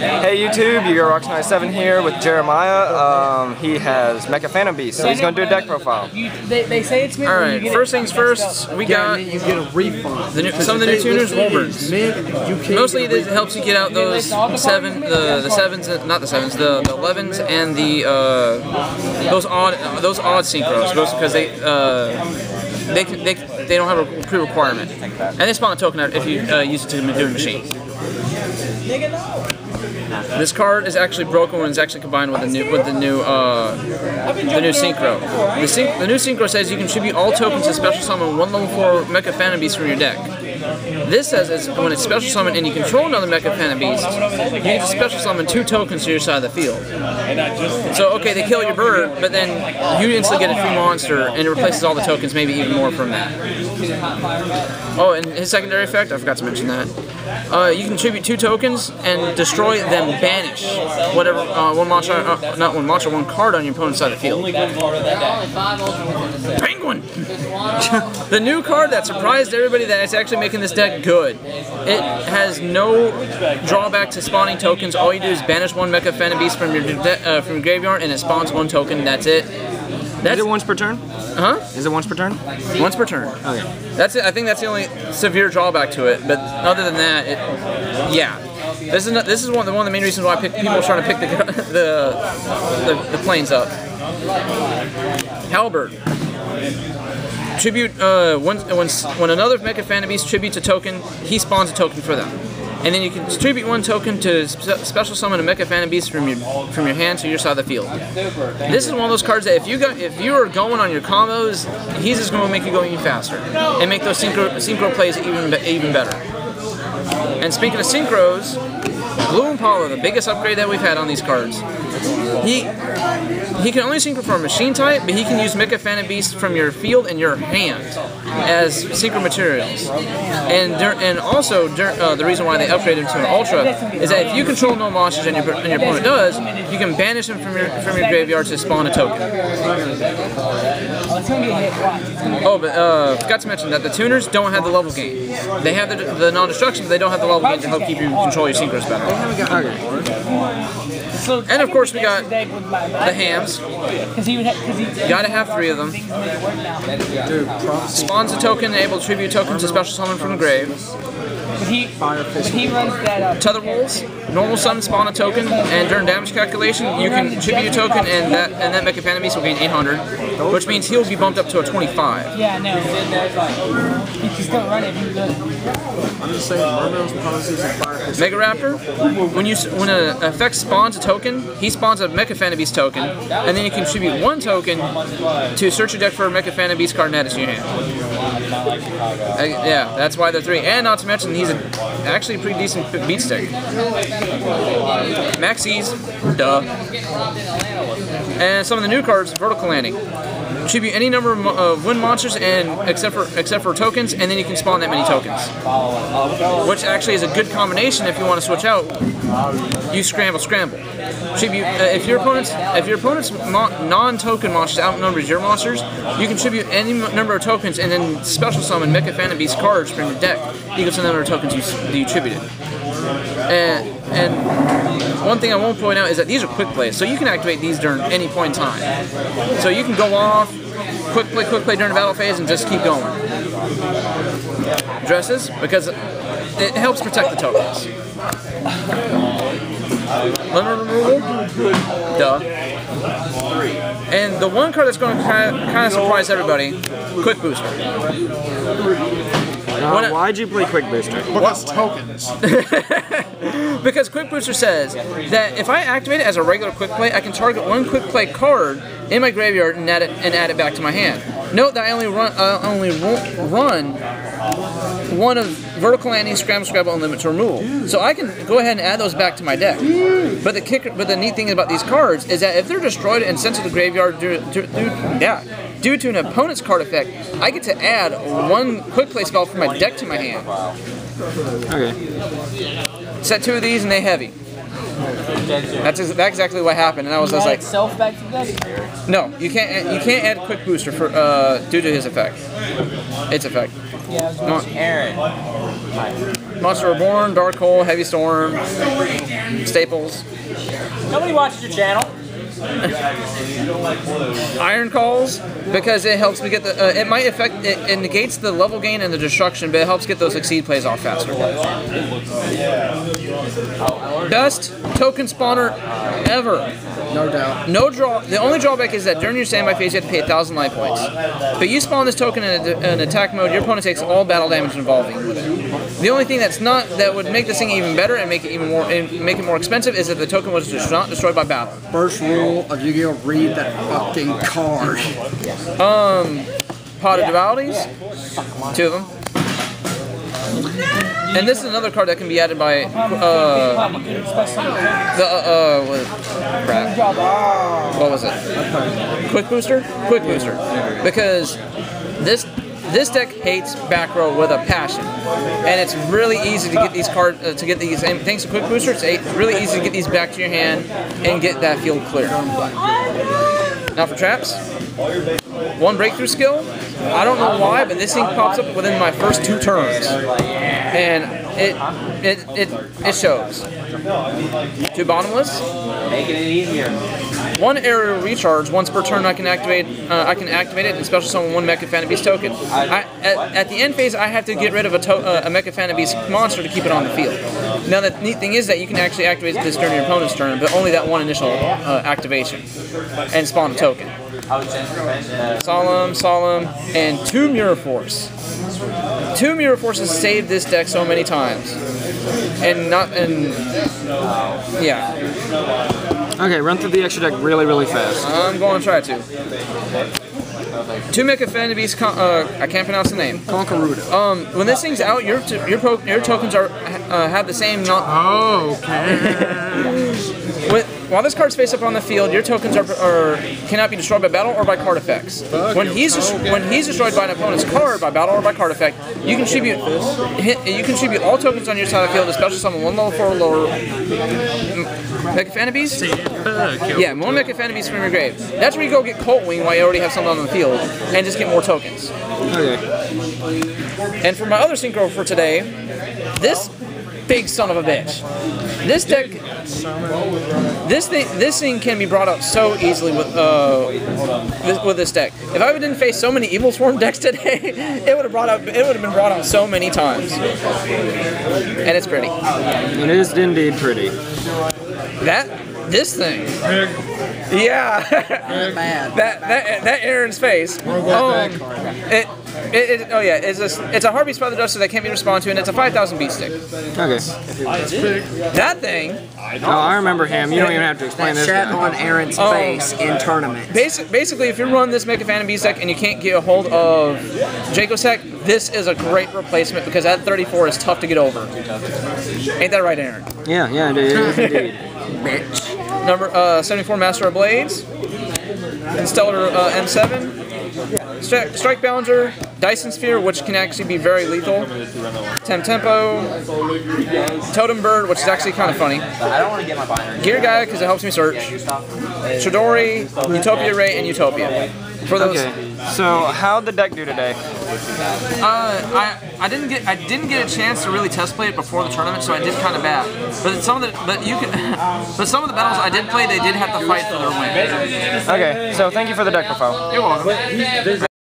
Hey YouTube, you got Rox97 here with Jeremiah. He has Mecha Phantom Beast, so he's going to do a deck profile. They say it's Alright, first things first, we got you get a refund. some of the new tuners, Wolverines. Mostly this helps you get out those the 11s and the those odd synchros, because they don't have a pre-requirement, and they spawn a token out if you use it to do a machine. This card is actually broken when it's actually combined with the new synchro. The new synchro says you contribute all tokens to special summon one level 4 Mecha Phantom Beast from your deck. This says when it's special summoned and you control another Mecha Phantom Beast, you get to special summon 2 tokens to your side of the field. So okay, they kill your bird, but then you instantly get a free monster and it replaces all the tokens, maybe even more from that. Oh, and his secondary effect, I forgot to mention that. You contribute 2 tokens and destroy them, banish whatever one card on your opponent's side of the field. Penguin! The new card that surprised everybody that it's actually making this deck good. It has no drawback to spawning tokens. All you do is banish 1 Mecha Phantom Beast from your graveyard and it spawns 1 token, that's it. Is it once per turn? Huh? Is it once per turn? Once per turn. Okay. That's it. I think that's the only severe drawback to it. But other than that, yeah. This is one of the main reasons why people are trying to pick the planes up. Halberd. Tribute when another Mecha Phantom Beast tributes a token, he spawns a token for them. And then you can distribute 1 token to special summon a Mecha Phantom Beast from your hand to your side of the field. This is one of those cards that if you are going on your combos, he's just going to make you go even faster and make those synchro plays even better. And speaking of synchros, Blue Impala, the biggest upgrade that we've had on these cards. He can only synchro for a machine type, but he can use Mecha Phantom Beast from your field and your hand as synchro materials. And also the reason why they upgraded him to an Ultra is that if you control no monsters and your opponent does, you can banish him from your graveyard to spawn a token. Oh, but forgot to mention that the tuners don't have the level gain. They have the non-destruction, but they don't have the level gain to help keep you control your synchros better. And of course we got the hams. You gotta have 3 of them. Spawns a token, able to tribute tokens to special summon from the grave. Tether Wolves, normal summon, spawn a token, and during damage calculation, you can tribute a token, and that Mecha Phantom Beast will gain 800, which means he'll be bumped up to a 25. Yeah, no. You can still run it. I'm just saying, Mega Raptor, when an effect spawns a token, he spawns a Mecha Phantom Beast token, and then you contribute 1 token to search your deck for a Mecha Phantom Beast card and add it to your hand. Yeah, that's why they're 3. And not to mention, he's actually a pretty decent beat stick. Maxis, duh. And some of the new cards, Vertical Landing. Tribute any number of wind monsters except for tokens, and then you can spawn that many tokens. Which actually is a good combination if you want to switch out. Use Scramble. Tribute if your opponent's non-token monsters outnumbers your monsters, you can tribute any number of tokens and then special summon Mecha Phantom Beast cards from your deck equals to the number of tokens you tributed. And one thing I won't point out is that these are quick plays, so you can activate these during any point in time. So you can go off, quick play during the battle phase, and just keep going. Dresses, because it helps protect the tokens. Limit removal, duh. And the one card that's going to kind of surprise everybody, Quick Booster. Why'd you play Quick Booster? Because tokens. Because Quick Booster says that if I activate it as a regular quick play, I can target 1 quick play card in my graveyard and add it back to my hand. Note that I only run 1 of Vertical Landing, Scramble, and Limit to Removal. So I can go ahead and add those back to my deck. But the neat thing about these cards is that if they're destroyed and sent to the graveyard due to an opponent's card effect, I get to add 1 quick play spell from my deck to my hand. Okay. Set 2 of these and they heavy. That's exactly what happened, and I was just like, itself back to deck? no, you can't add Quick Booster for due to his effect. Its effect. Yeah, I was Aaron. Monster Reborn, Dark Hole, Heavy Storm, Staples. Nobody watches your channel. Iron Calls, because it helps me get the. It might affect. It negates the level gain and the destruction, but it helps get those Exceed plays off faster. Best token spawner ever. No doubt. No draw. The only drawback is that during your standby phase, you have to pay 1,000 life points. But you spawn this token in attack mode, your opponent takes all battle damage involving with it. The only thing that would make this thing even better and make it even more make it more expensive is if the token was not destroyed by battle. First rule of Yu-Gi-Oh! Read that fucking card. Pot of Dualities, 2 of them. And this is another card that can be added by what was it? Quick Booster? Quick Booster. Because this deck hates back row with a passion, and it's really easy to get these cards And thanks to Quick Booster, it's really easy to get these back to your hand and get that field clear. Now for traps, 1 breakthrough skill. I don't know why, but this thing pops up within my first 2 turns, and it shows. 2 bottomless. Making it easier. 1 aerial recharge. Once per turn, I can activate it and special summon 1 Mecha Phantom Beast token. At the end phase, I have to get rid of a Mecha Phantom Beast monster to keep it on the field. Now, the neat thing is that you can actually activate this during your opponent's turn, but only that 1 initial activation, and spawn a token. Solemn, and 2 Mirror Force. 2 Mirror Forces saved this deck so many times, yeah. Okay, run through the extra deck really fast. I'm going to try to. 2 Mecha Phantom Beast. I can't pronounce the name. Conquerudo. When this thing's out, your tokens are have the same. While this card's face up on the field, your tokens cannot be destroyed by battle or by card effects. When he's destroyed by an opponent's card by battle or by card effect, you contribute all tokens on your side of the field to special summon 1 level 4 or lower Mecha Phantom Beast. Yeah, 1 Mecha Phantom Beast from your grave. That's where you go get Colt Wing while you already have something on the field and just get more tokens. Okay. And for my other synchro for today, this big son of a bitch. This deck, this thing can be brought out so easily with this deck. If I didn't face so many Evil Swarm decks today, it would have been brought out so many times. And it's pretty. It is indeed pretty. This thing. Yeah. that Aaron's face. It's a Harvey's Feather Duster that can't be responded to, and it's a 5,000 beat stick. Okay. That thing. Oh, I remember him. You don't even have to explain this. Chat on Aaron's face in tournament. Basically, if you run this Mecha Phantom Beast deck and you can't get a hold of Jakosek, this is a great replacement because that 34 is tough to get over. Ain't that right, Aaron? Yeah, it is indeed. Bitch. Number 74, Master of Blades, and Stellar M7. Strike Balancer, Dyson Sphere, which can actually be very lethal. Tempo, Totem Bird, which is actually kind of funny. I don't want to get my binary. Gear Guy, because it helps me search. Chidori, Utopia Ray, and Utopia. For those. Okay. So how'd the deck do today? I didn't get a chance to really test play it before the tournament, so I did kind of bad. But some of the battles I did play, they did have to fight for their win. Okay. So thank you for the deck profile. You're welcome.